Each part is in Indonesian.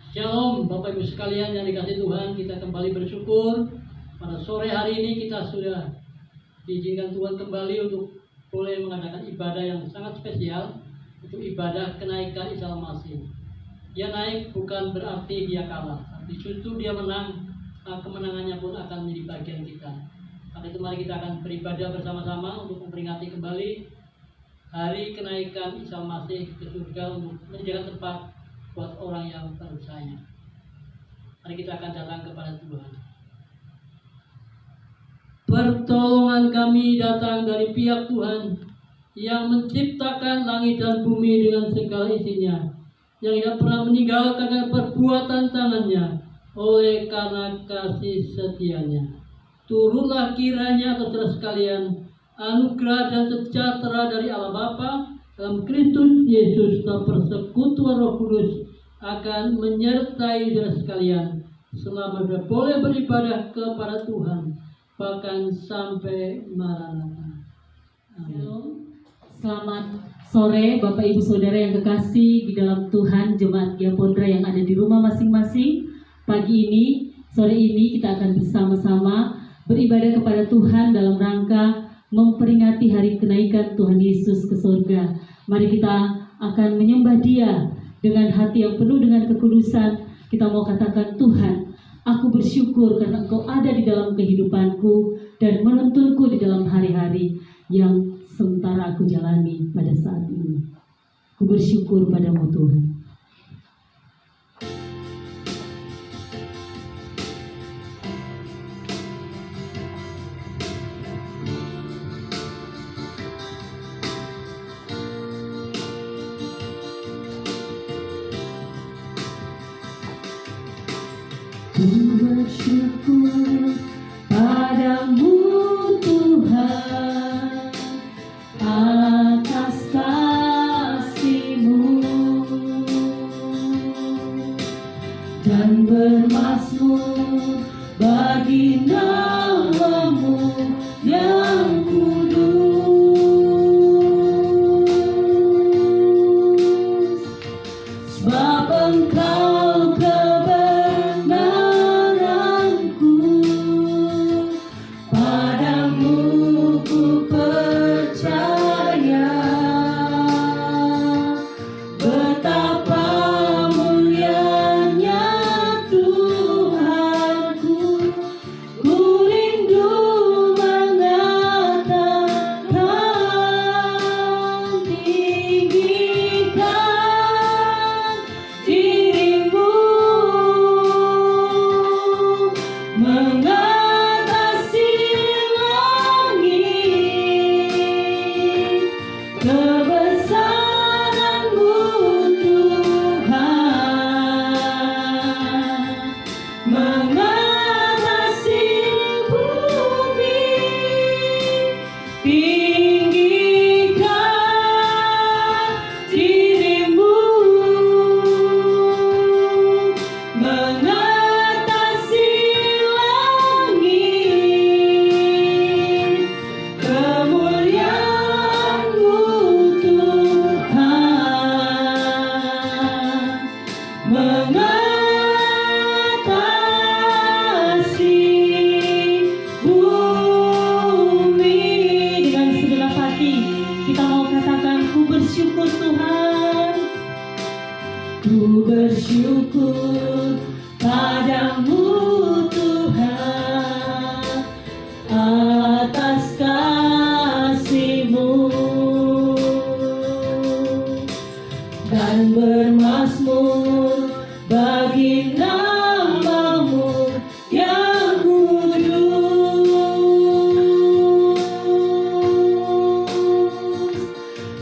Shalom Bapak Ibu sekalian yang dikasihi Tuhan, kita kembali bersyukur pada sore hari ini kita sudah diizinkan Tuhan kembali untuk boleh mengadakan ibadah yang sangat spesial, itu ibadah kenaikan Isa Al-Masih. Dia naik bukan berarti dia kalah, tapi justru dia menang, kemenangannya pun akan menjadi bagian kita. Karena itu mari kita akan beribadah bersama-sama untuk memperingati kembali hari kenaikan Isa Al-Masih ke surga untuk menjadikan tempat buat orang yang percaya. Mari kita akan datang kepada Tuhan. Pertolongan kami datang dari pihak Tuhan yang menciptakan langit dan bumi dengan segala isinya, yang tidak pernah meninggalkan perbuatan tangannya oleh karena kasih setianya. Turunlah kiranya saudara sekalian anugerah dan sejahtera dari Allah Bapa dalam Kristus Yesus dan persekutuan Roh Kudus akan menyertai saudara sekalian selama boleh beribadah kepada Tuhan bahkan sampai Maranatha. Amin. Selamat sore Bapak Ibu Saudara yang kekasih di dalam Tuhan, jemaat Diapondra yang ada di rumah masing-masing. Pagi ini, sore ini kita akan bersama-sama beribadah kepada Tuhan dalam rangka memperingati hari kenaikan Tuhan Yesus ke surga. Mari kita akan menyembah Dia dengan hati yang penuh dengan kekudusan. Kita mau katakan, Tuhan, aku bersyukur karena Engkau ada di dalam kehidupanku dan menuntunku di dalam hari-hari yang sementara aku jalani pada saat ini. Aku bersyukur padamu Tuhan. Ku bersyukur padamu Tuhan atas kasih-Mu dan bermazmur bagi nama-Mu yang kudus, sebab Engkau bersyukur padamu Tuhan atas kasih-Mu dan bermazmur bagi nama-Mu yang kudus,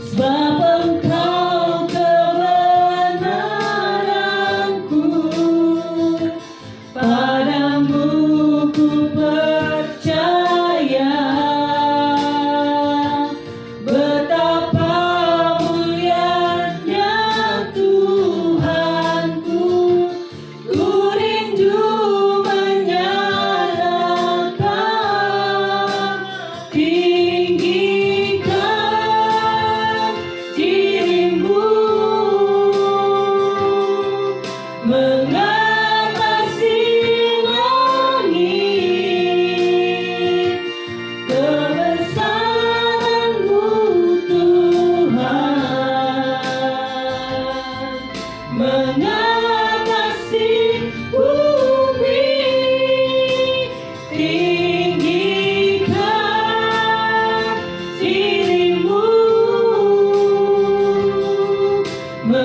sebab Engkau kebenaranku, padamu ku percaya, betapa mulianya Tuhanku, ku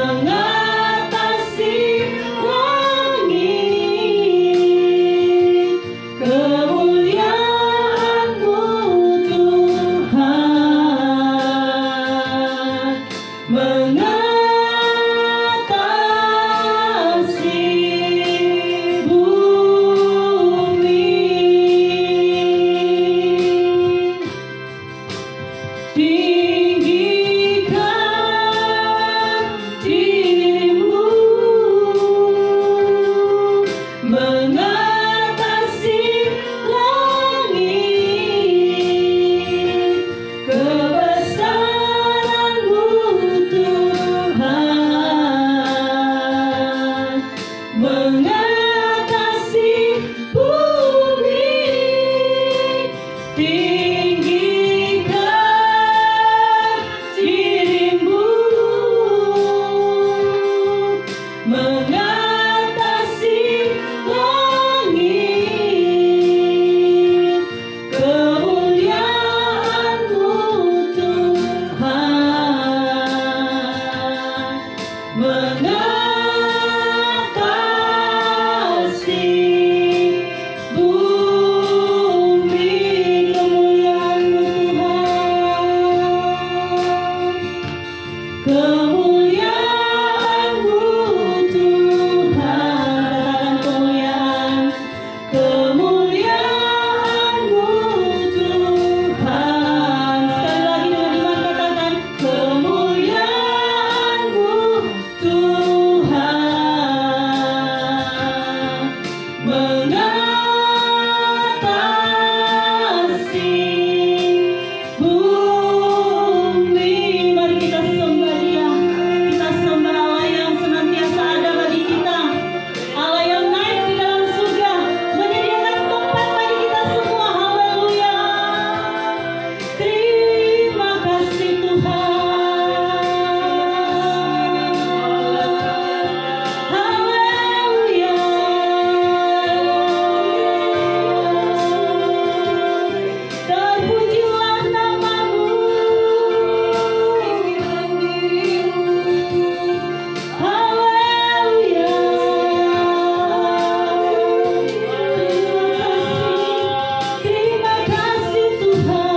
mengatasi langit, kemuliaan-Mu Tuhan, mengatasi bumi. Tinggikan dirimu, mengatasi langit, kebesaran-Mu Tuhan, mengatasi bumi. Tinggikan dirimu, mengatasi langit, kemuliaan-Mu Tuhan, mengatasi bumi. Kemuliaan-Mu Tuhan, kemuliaan-Mu Tuhan. Sekali lagi teman-teman katakan, kemuliaan-Mu Tuhan, mengatasi bumi. Mari kita sembah Dia, kita sembah Allah yang senantiasa ada bagi kita, Allah yang naik di dalam surga, menyediakan tempat bagi kita semua. Haleluya. Terima kasih Tuhan. Haleluya. Terpujilah nama-Mu. Haleluya. Terima kasih Tuhan.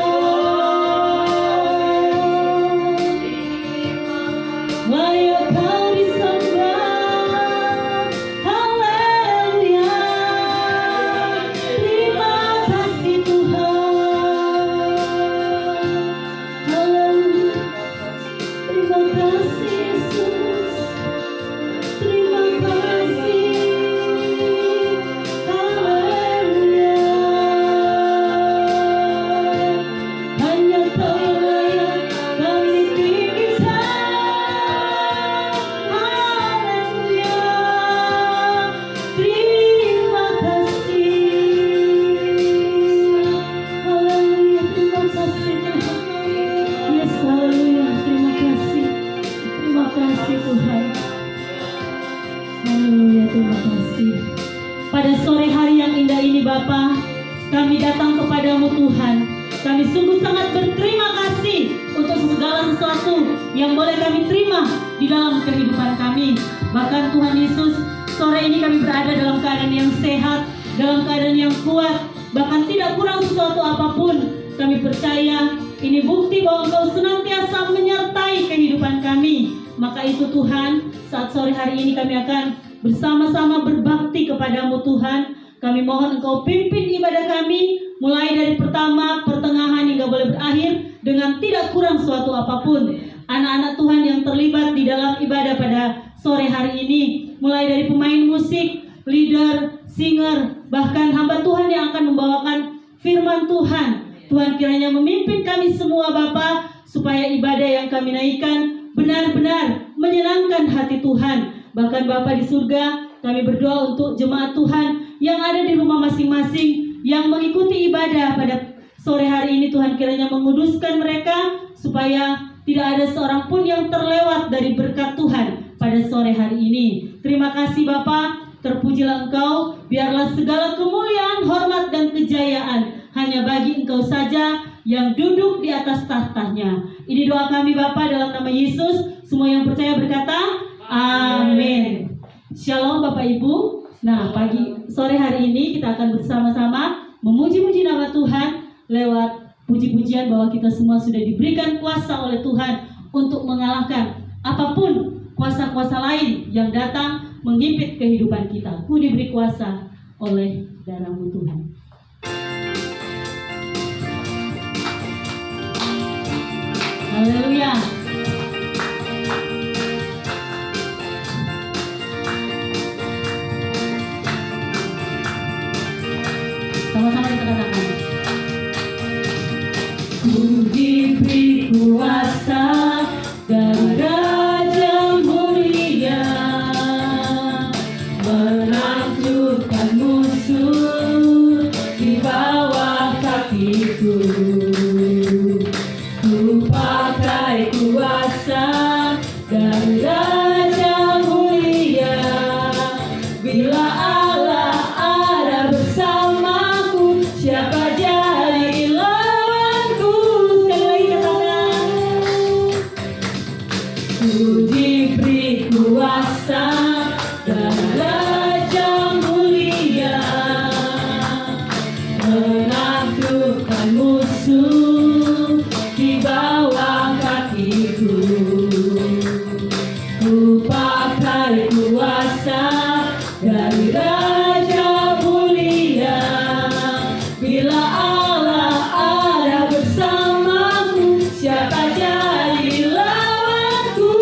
Layak Kau disembah. Haleluya. Terima kasih Tuhan. Haleluya. Terima kasih Yesus. Terima kasih. Haleluya. Hanya Kau yang layak kami tinggikan. Haleluya. Terima kasih. Haleluya. Terima kasih Tuhan. Yes, haleluya. Terima kasih. Terima kasih Tuhan. Haleluya. Terima kasih. Pada sore hari yang indah ini Bapa, kami datang kepadamu Tuhan. Kami sungguh sangat berterima kasih untuk segala sesuatu yang boleh kami terima di dalam kehidupan kami. Bahkan Tuhan Yesus, sore ini kami berada dalam keadaan yang sehat, dalam keadaan yang kuat, bahkan tidak kurang sesuatu apapun. Kami percaya ini bukti bahwa Engkau senantiasa menyertai kehidupan kami. Maka itu Tuhan, saat sore hari ini kami akan bersama-sama berbakti kepadamu Tuhan. Kami mohon Engkau pimpin ibadah kami, mulai dari pertama, pertengahan hingga boleh berakhir dengan tidak kurang suatu apapun. Anak-anak Tuhan yang terlibat di dalam ibadah pada sore hari ini, mulai dari pemain musik, leader, singer, bahkan hamba Tuhan yang akan membawakan firman Tuhan. Tuhan kiranya memimpin kami semua Bapa, supaya ibadah yang kami naikkan benar-benar menyenangkan hati Tuhan. Bahkan Bapa di surga, kami berdoa untuk jemaat Tuhan yang ada di rumah masing-masing, yang mengikuti ibadah pada sore hari ini. Tuhan kiranya menguduskan mereka, supaya tidak ada seorang pun yang terlewat dari berkat Tuhan pada sore hari ini. Terima kasih Bapa, terpujilah Engkau. Biarlah segala kemuliaan, hormat dan kejayaan hanya bagi Engkau saja yang duduk di atas tahtanya. Ini doa kami Bapa dalam nama Yesus. Semua yang percaya berkata, Amin. Shalom Bapak Ibu. Nah, sore hari ini kita akan bersama-sama memuji-muji nama Tuhan lewat puji-pujian bahwa kita semua sudah diberikan kuasa oleh Tuhan untuk mengalahkan apapun kuasa-kuasa lain yang datang menghimpit kehidupan kita. Ku diberi kuasa oleh darah-Mu Tuhan. Haleluya. Sama-sama kita katakan. Ku diberi kuasa dari Raja mulia, menaklukkan musuh di bawah kakiku. Ku pakai kuasa dari Raja mulia, bila Allah ada bersamaku, siapa jadi lawanku? Sekali katakan. Ku diberi kuasa dari Raja mulia, menaklukkan musuh di bawah kakiku. Ku pakai kuasa dari Raja mulia, bila Allah ada bersamaku, siapa jadi lawanku?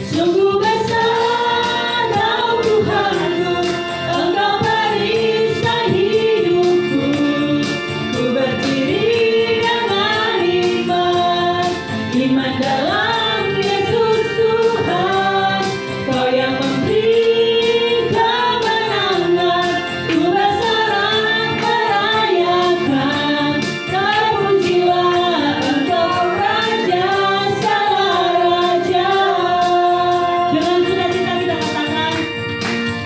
Sungguh besar Engkau Tuhanku, Engkau perisai hidupku. Ku berdiri dengan iman dalam Yesus Tuhan. Kau yang memberi kemenangan, ku bersorak merayakan. Terpujilah Engkau Raja segala raja. Dengan sukacita kita katakan,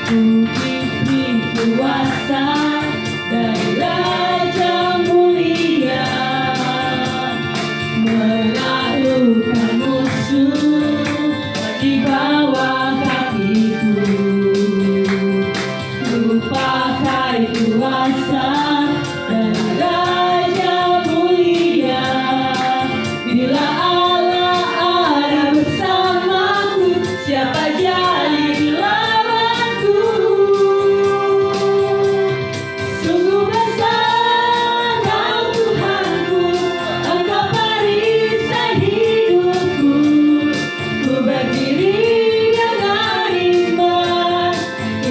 ku diberi kuasa dari Raja mulia, menaklukkan musuh di bawah kakiku. Ku pakai kuasa dari Raja mulia, bila Allah ada bersamaku, siapa jadi lawanku? Sungguh besar Engkau Tuhanku, Engkau perisai hidupku. Ku berdiri dengan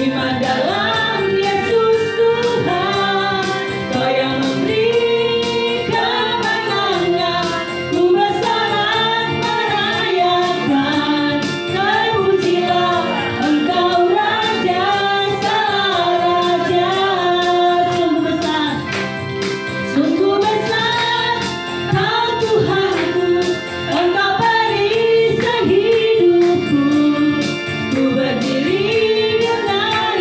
iman dalam Yesus Tuhan. Kau yang memberi kemenangan, ku bersorak merayakan. Terpujilah Engkau Raja segala raja. Sungguh besar Kau Tuhanku, Engkau perisai hidupku. Ku berdiri dengan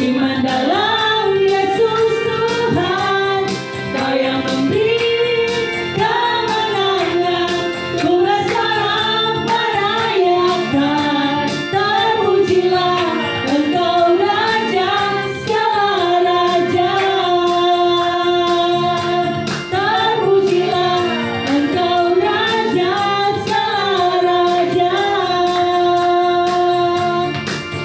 iman dalam Yesus Tuhan. Kau yang memberi kemenangan, ku bersorak merayakan. Terpujilah Engkau Raja segala raja. Terpujilah Engkau Raja segala raja.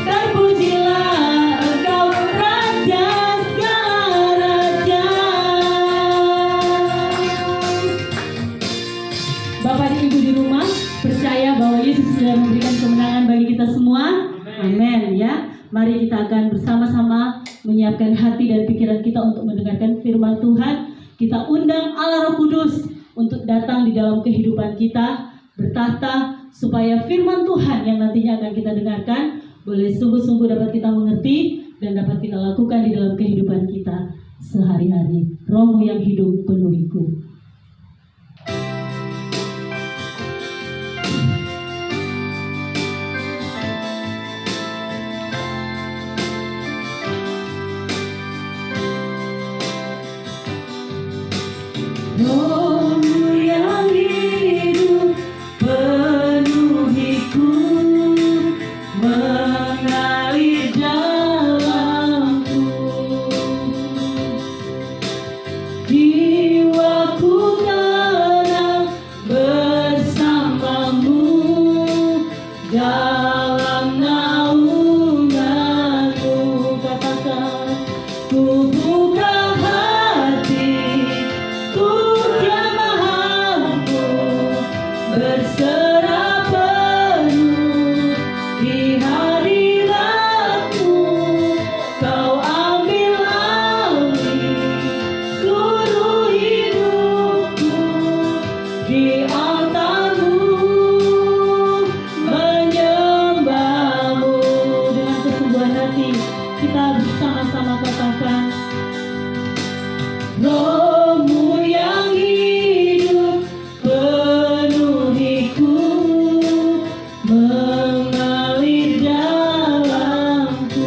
Terpujilah Engkau Raja segala raja. Bapak dan Ibu di rumah, percaya bahwa Yesus sudah memberikan kemenangan bagi kita semua. Amin ya. Mari kita akan bersama-sama menyiapkan hati dan pikiran kita untuk mendengarkan firman Tuhan. Kita undang Allah Roh Kudus untuk datang di dalam kehidupan kita, bertahta, supaya firman Tuhan yang nantinya akan kita dengarkan boleh sungguh-sungguh dapat kita mengerti dan dapat kita lakukan di dalam kehidupan kita sehari-hari. Roh-Mu yang hidup penuhiku. Roh-Mu yang hidup dalam naungan-Mu. Katakan, ku buka hati untuk jamahan-Mu, berserah penuh di hadirat-Mu. Kau ambil alih seluruh hidupku di altar-Mu, menyembah-Mu. Dengan kesungguhan hati kita bersama-sama katakan, Roh-Mu yang hidup penuhiku, mengalir dalamku.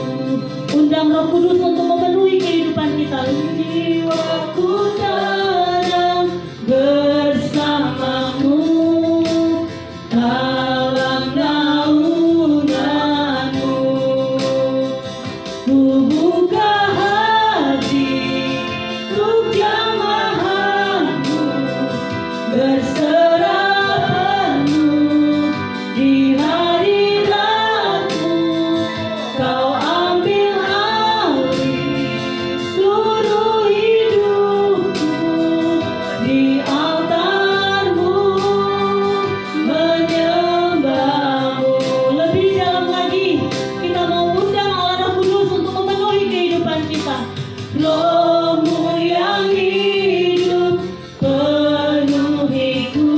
Undang Roh Kudus untuk memenuhi kehidupan kita. Jiwaku tenang bersama-Mu, dalam naungan-Mu. Ku buka hati untuk jamahan-Mu, berserah penuh di hadirat-Mu. Kau ambil alih seluruh hidupku di altar-Mu, menyembah-Mu. Lebih dalam lagi, kita mau undang Allah Roh Kudus untuk memenuhi kehidupan kita. Roh-Mu yang hidup penuhiku,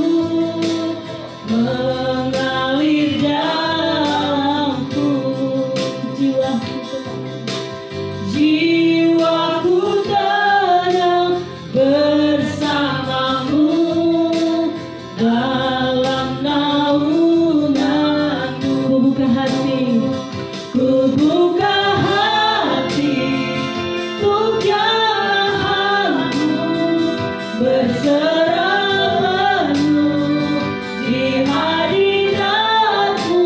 mengalir dalamku. Jiwaku tenang bersama-Mu, dalam naungan-Mu. Ku buka hati untuk jamahan-Mu, berserah penuh di hadirat-Mu.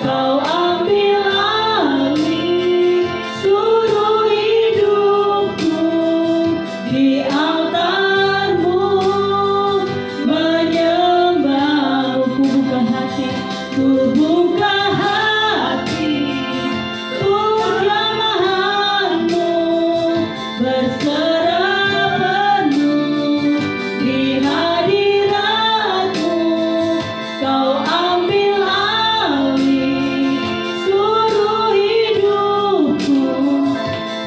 Kau ambil alih seluruh hidupku di altar-Mu, menyembah-Mu. Ku buka hati untuk jamahan-Mu, berserah penuh di hadirat-Mu. Kau ambil alih seluruh hidupku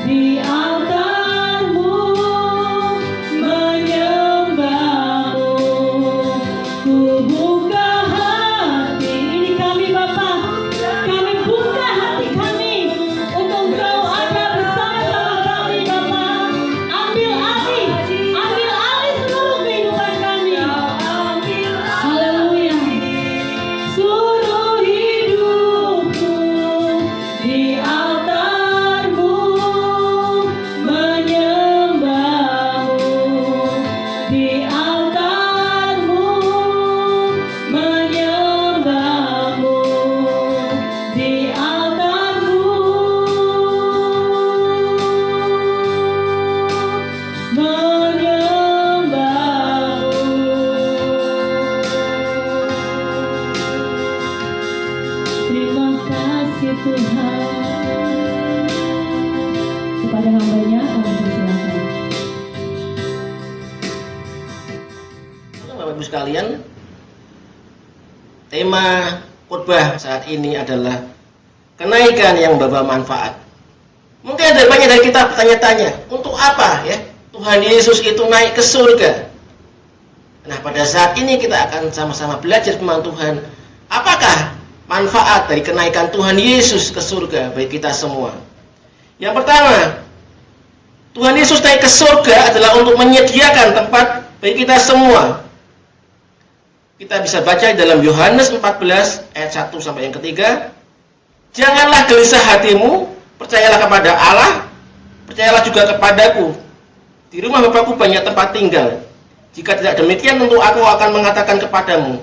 di altar-Mu, menyembah-Mu. Ku buka hati, ini kami Bapa, kami buka hati kami untuk Engkau ada bersama-sama kami Bapa. Ambil alih seluruh kehidupan kami. Haleluya. Seluruh hidupku di altar-Mu, menyembah-Mu. Di altar-Mu, menyembah-Mu. Di altar-Mu, menyembah-Mu. Terima kasih Tuhan. Kepada hamba-Nya kami persilakan. Bapak Ibu sekalian, tema khotbah saat ini adalah kenaikan yang membawa manfaat. Mungkin ada banyak dari kita bertanya-tanya, untuk apa ya Tuhan Yesus itu naik ke surga? Nah, pada saat ini kita akan sama-sama belajar firman Tuhan. Apakah manfaat dari kenaikan Tuhan Yesus ke surga bagi kita semua? Yang pertama, Tuhan Yesus naik ke surga adalah untuk menyediakan tempat bagi kita semua. Kita bisa baca dalam Yohanes 14 ayat 1 sampai yang ketiga. Janganlah gelisah hatimu, percayalah kepada Allah, percayalah juga kepadaku. Di rumah Bapakku banyak tempat tinggal. Jika tidak demikian, tentu aku akan mengatakan kepadamu,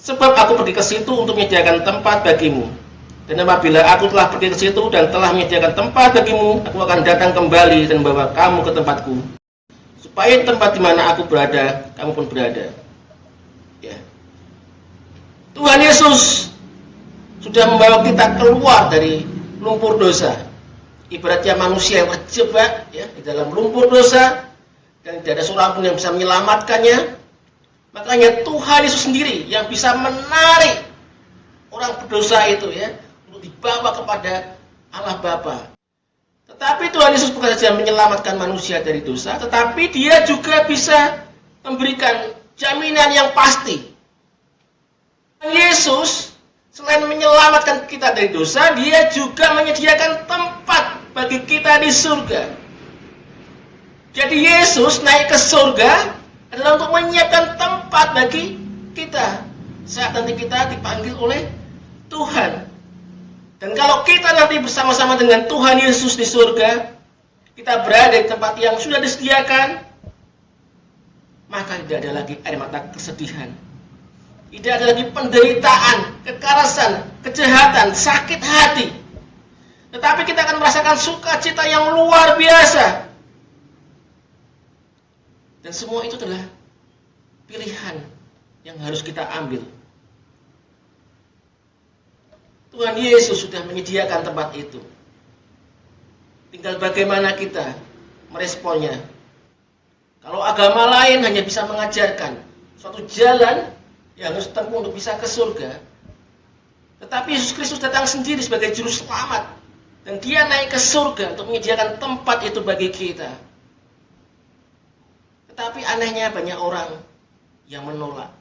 sebab aku pergi ke situ untuk menyediakan tempat bagimu. Dan apabila aku telah pergi ke situ dan telah menyediakan tempat bagimu, aku akan datang kembali dan membawa kamu ke tempatku, supaya tempat di mana aku berada, kamu pun berada. Ya. Tuhan Yesus sudah membawa kita keluar dari lumpur dosa. Ibaratnya manusia yang terjebak ya, di dalam lumpur dosa dan tidak ada seorang pun yang bisa menyelamatkannya. Makanya Tuhan Yesus sendiri yang bisa menarik orang berdosa itu ya untuk dibawa kepada Allah Bapa. Tetapi Tuhan Yesus bukan saja menyelamatkan manusia dari dosa, tetapi Dia juga bisa memberikan jaminan yang pasti. Tuhan Yesus selain menyelamatkan kita dari dosa, Dia juga menyediakan tempat bagi kita di surga. Jadi Yesus naik ke surga adalah untuk menyiapkan tempat bagi kita saat nanti kita dipanggil oleh Tuhan. Dan kalau kita nanti bersama-sama dengan Tuhan Yesus di surga, kita berada di tempat yang sudah disediakan, maka tidak ada lagi air mata kesedihan. Tidak ada lagi penderitaan, kekerasan, kejahatan, sakit hati. Tetapi kita akan merasakan sukacita yang luar biasa. Dan semua itu adalah pilihan yang harus kita ambil. Tuhan Yesus sudah menyediakan tempat itu. Tinggal bagaimana kita meresponnya. Kalau agama lain hanya bisa mengajarkan suatu jalan yang harus tempuh untuk bisa ke surga, tetapi Yesus Kristus datang sendiri sebagai juru selamat, dan Dia naik ke surga untuk menyediakan tempat itu bagi kita. Tetapi anehnya banyak orang yang menolak.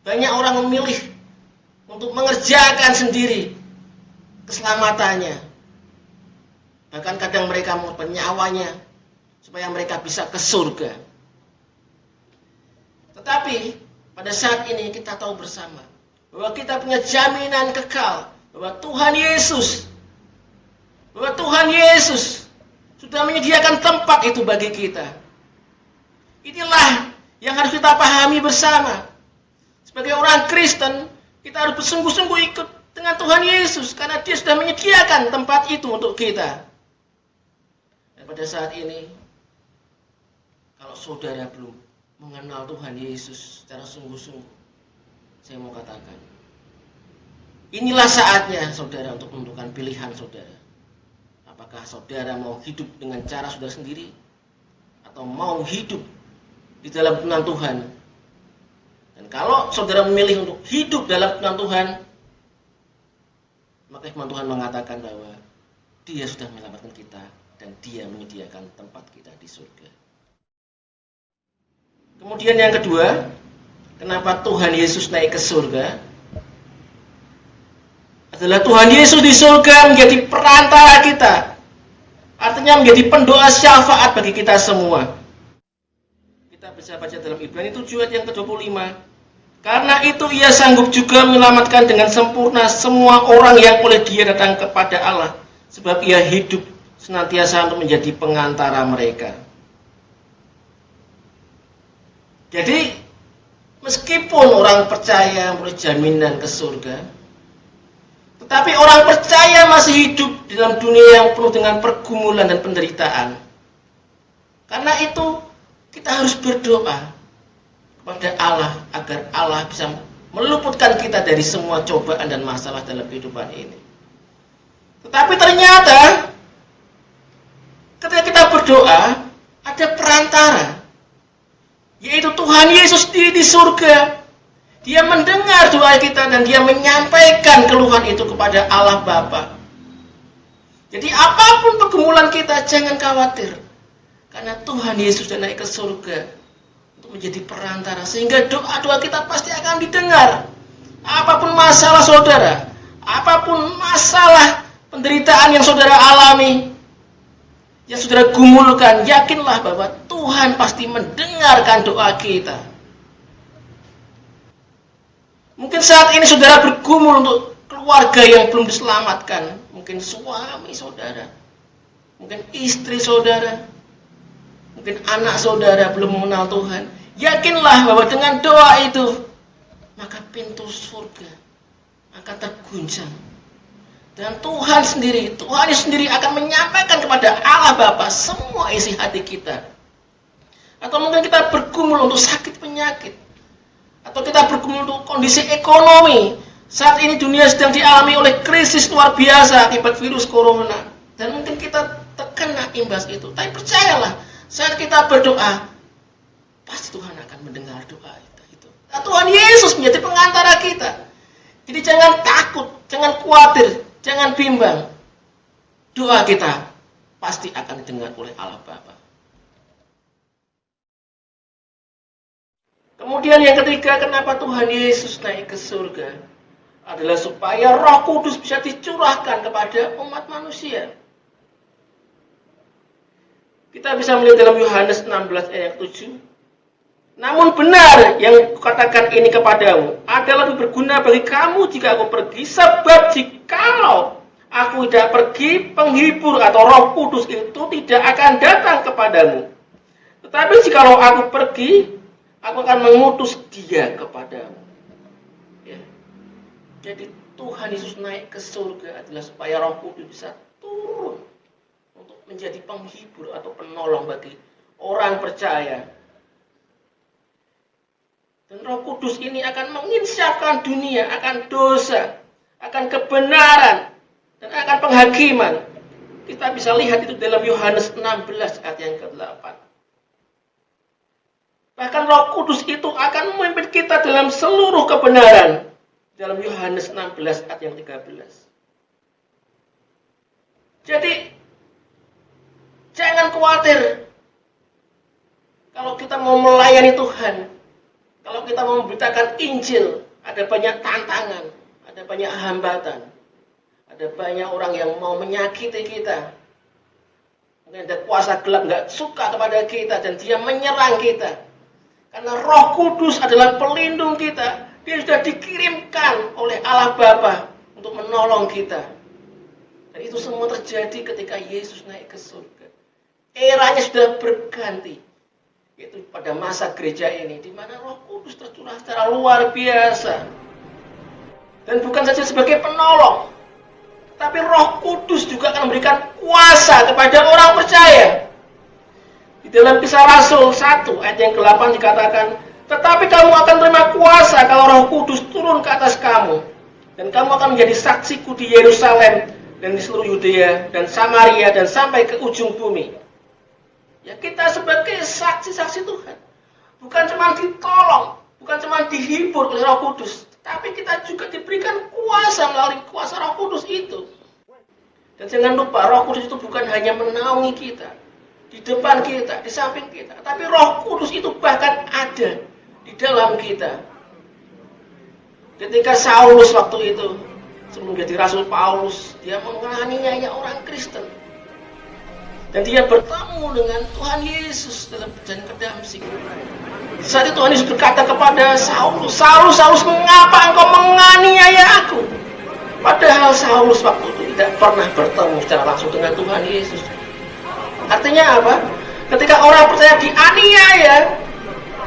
Banyak orang memilih untuk mengerjakan sendiri keselamatannya. Bahkan kadang mereka mengorbankan nyawanya supaya mereka bisa ke surga. Tetapi pada saat ini kita tahu bersama bahwa kita punya jaminan kekal, bahwa Tuhan Yesus sudah menyediakan tempat itu bagi kita. Inilah yang harus kita pahami bersama. Sebagai orang Kristen, kita harus bersungguh-sungguh ikut dengan Tuhan Yesus karena Dia sudah menyediakan tempat itu untuk kita. Dan pada saat ini, kalau saudara belum mengenal Tuhan Yesus secara sungguh-sungguh, saya mau katakan, inilah saatnya saudara untuk menentukan pilihan saudara. Apakah saudara mau hidup dengan cara saudara sendiri, atau mau hidup di dalam kebenaran Tuhan? Dan kalau saudara memilih untuk hidup dalam kebenaran Tuhan, maka firman Tuhan mengatakan bahwa Dia sudah menyelamatkan kita dan Dia menyediakan tempat kita di surga. Kemudian yang kedua, kenapa Tuhan Yesus naik ke surga? Adalah Tuhan Yesus di surga menjadi perantara kita. Artinya menjadi pendoa syafaat bagi kita semua. Kita bisa baca dalam Ibrani 7 ayat yang ke-25. Karena itu Ia sanggup juga menyelamatkan dengan sempurna semua orang yang oleh Dia datang kepada Allah, sebab Ia hidup senantiasa untuk menjadi pengantara mereka. Jadi meskipun orang percaya mempunyai jaminan ke surga, tetapi orang percaya masih hidup di dalam dunia yang penuh dengan pergumulan dan penderitaan. Karena itu kita harus berdoa kepada Allah agar Allah bisa meluputkan kita dari semua cobaan dan masalah dalam kehidupan ini. Tetapi ternyata ketika kita berdoa, ada perantara, yaitu Tuhan Yesus di surga. Dia mendengar doa kita dan Dia menyampaikan keluhan itu kepada Allah Bapa. Jadi apapun pergumulan kita, jangan khawatir, karena Tuhan Yesus sudah naik ke surga untuk menjadi perantara, sehingga doa-doa kita pasti akan didengar. Apapun masalah saudara, apapun masalah penderitaan yang saudara alami, yang saudara gumulkan, yakinlah bahwa Tuhan pasti mendengarkan doa kita. Mungkin saat ini saudara bergumul untuk keluarga yang belum diselamatkan. Mungkin suami saudara, mungkin istri saudara, mungkin anak saudara belum mengenal Tuhan. Yakinlah bahwa dengan doa itu, maka pintu surga akan terguncang. Dan Tuhan sendiri akan menyampaikan kepada Allah Bapa semua isi hati kita. Atau mungkin kita bergumul untuk sakit penyakit, atau kita bergumul untuk kondisi ekonomi, Saat ini dunia sedang dialami oleh krisis luar biasa akibat virus corona. Dan mungkin kita terkena imbas itu. Tapi percayalah, saat kita berdoa, pasti Tuhan akan mendengar doa kita itu. Nah, Tuhan Yesus menjadi pengantara kita. Jadi jangan takut, jangan khawatir, jangan bimbang. Doa kita pasti akan didengar oleh Allah Bapa. Kemudian yang ketiga, kenapa Tuhan Yesus naik ke surga? Adalah supaya Roh Kudus bisa dicurahkan kepada umat manusia. Kita bisa melihat dalam Yohanes 16 ayat 7. Namun benar yang kukatakan ini kepadamu adalah lebih berguna bagi kamu jika aku pergi. Sebab jikalau aku tidak pergi, penghibur atau Roh Kudus itu tidak akan datang kepadamu. Tetapi jikalau aku pergi, aku akan mengutus dia kepadamu. Ya. Jadi Tuhan Yesus naik ke surga adalah supaya Roh Kudus bisa turun untuk menjadi penghibur atau penolong bagi orang percaya. Dan Roh Kudus ini akan menginsyafkan dunia akan dosa, akan kebenaran, dan akan penghakiman. Kita bisa lihat itu dalam Yohanes 16 ayat yang ke-8. Bahkan Roh Kudus itu akan memimpin kita dalam seluruh kebenaran. Dalam Yohanes 16 ayat yang 13. Jadi, jangan khawatir. Kalau kita mau melayani Tuhan, kalau kita mau memberitakan Injil, ada banyak tantangan, ada banyak hambatan, ada banyak orang yang mau menyakiti kita. Mungkin ada kuasa gelap nggak suka kepada kita dan dia menyerang kita. Karena Roh Kudus adalah pelindung kita. Dia sudah dikirimkan oleh Allah Bapa untuk menolong kita. Dan itu semua terjadi ketika Yesus naik ke surga. Eranya sudah berganti. Yaitu pada masa gereja ini, di mana Roh Kudus tercurah secara luar biasa. Dan bukan saja sebagai penolong, tapi Roh Kudus juga akan memberikan kuasa kepada orang percaya. Di dalam Kisah Rasul 1 ayat yang ke-8 dikatakan, tetapi kamu akan terima kuasa kalau Roh Kudus turun ke atas kamu, dan kamu akan menjadi saksiku di Yerusalem dan di seluruh Yudea dan Samaria dan sampai ke ujung bumi. Ya, kita sebagai saksi-saksi Tuhan bukan cuma ditolong, bukan cuma dihibur oleh Roh Kudus, tapi kita juga diberikan kuasa melalui kuasa Roh Kudus itu. Dan jangan lupa, Roh Kudus itu bukan hanya menaungi kita, di depan kita, di samping kita, tapi Roh Kudus itu bahkan ada di dalam kita. Ketika Saulus waktu itu, sebelum jadi Rasul Paulus, dia menganiaya orang Kristen. Dan dia bertemu dengan Tuhan Yesus dalam perjanjian kedamsik. Saat itu Tuhan Yesus berkata kepada Saulus, Saulus, Saulus, mengapa engkau menganiaya aku? Padahal Saulus waktu itu tidak pernah bertemu secara langsung dengan Tuhan Yesus. Artinya apa? Ketika orang percaya dianiaya,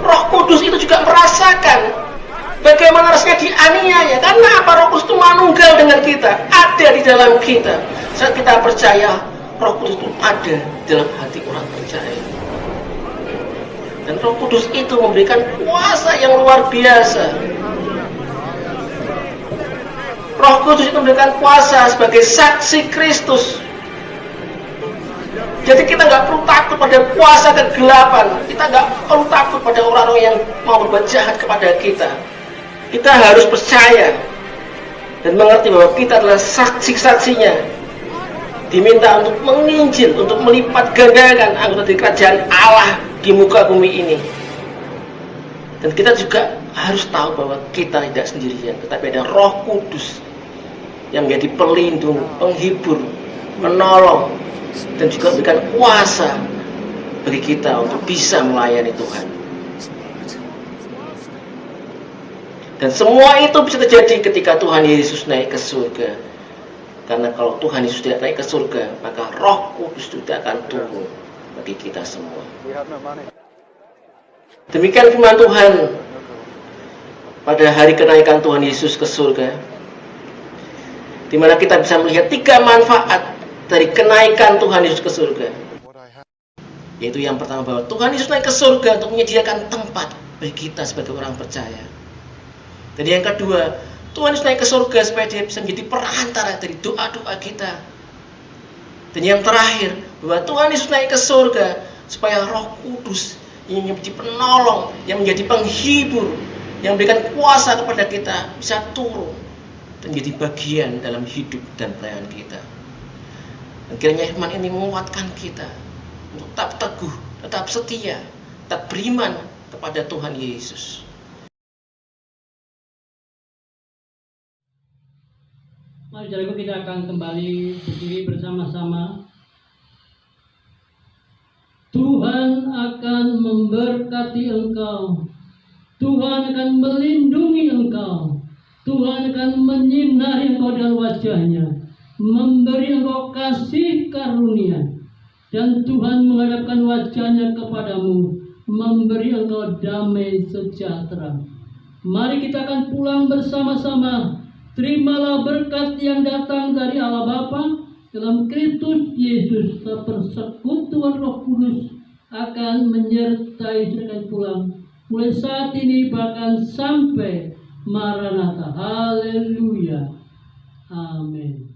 Roh Kudus itu juga merasakan bagaimana rasanya dianiaya. Karena apa? Roh Kudus itu manunggal dengan kita, ada di dalam kita. Saat kita percaya, Roh Kudus itu ada dalam hati orang percaya. Dan Roh Kudus itu memberikan kuasa yang luar biasa. Roh Kudus itu memberikan kuasa sebagai saksi Kristus. Jadi kita nggak perlu takut pada kuasa kegelapan. Kita nggak perlu takut pada orang-orang yang mau berbuat jahat kepada kita. Kita harus percaya dan mengerti bahwa kita adalah saksi-saksinya. Diminta untuk menginjil, untuk melipat gandakan anggota di kerajaan Allah di muka bumi ini. Dan kita juga harus tahu bahwa kita tidak sendirian, tetapi ada Roh Kudus yang menjadi pelindung, penghibur, menolong, dan juga memberikan kuasa bagi kita untuk bisa melayani Tuhan. Dan semua itu bisa terjadi ketika Tuhan Yesus naik ke surga. Karena kalau Tuhan Yesus tidak naik ke surga, maka Roh Kudus tidak akan turun bagi kita semua. Demikian firman Tuhan pada hari kenaikan Tuhan Yesus ke surga, di mana kita bisa melihat 3 manfaat dari kenaikan Tuhan Yesus ke surga. Yaitu yang pertama, bahwa Tuhan Yesus naik ke surga untuk menyediakan tempat bagi kita sebagai orang percaya. Dan yang kedua, Tuhan Yesus naik ke surga supaya dia bisa menjadi perantara dari doa-doa kita. Dan yang terakhir, bahwa Tuhan Yesus naik ke surga supaya Roh Kudus yang menjadi penolong, yang menjadi penghibur, yang memberikan kuasa kepada kita bisa turun dan menjadi bagian dalam hidup dan pelayanan kita. Dan kiranya firman ini menguatkan kita untuk tetap teguh, tetap setia, tetap beriman kepada Tuhan Yesus. Mari saudaraku, kita akan kembali berdiri bersama-sama. Tuhan akan memberkati engkau. Tuhan akan melindungi engkau. Tuhan akan menyinari engkau dengan wajahnya, memberi engkau kasih karunia. Dan Tuhan menghadapkan wajahnya kepadamu, memberi engkau damai sejahtera. Mari kita akan pulang bersama-sama. Terimalah berkat yang datang dari Allah Bapa dalam Kristus Yesus. Persekutuan Roh Kudus akan menyertai kita pulang mulai saat ini bahkan sampai Maranatha. Haleluya. Amin.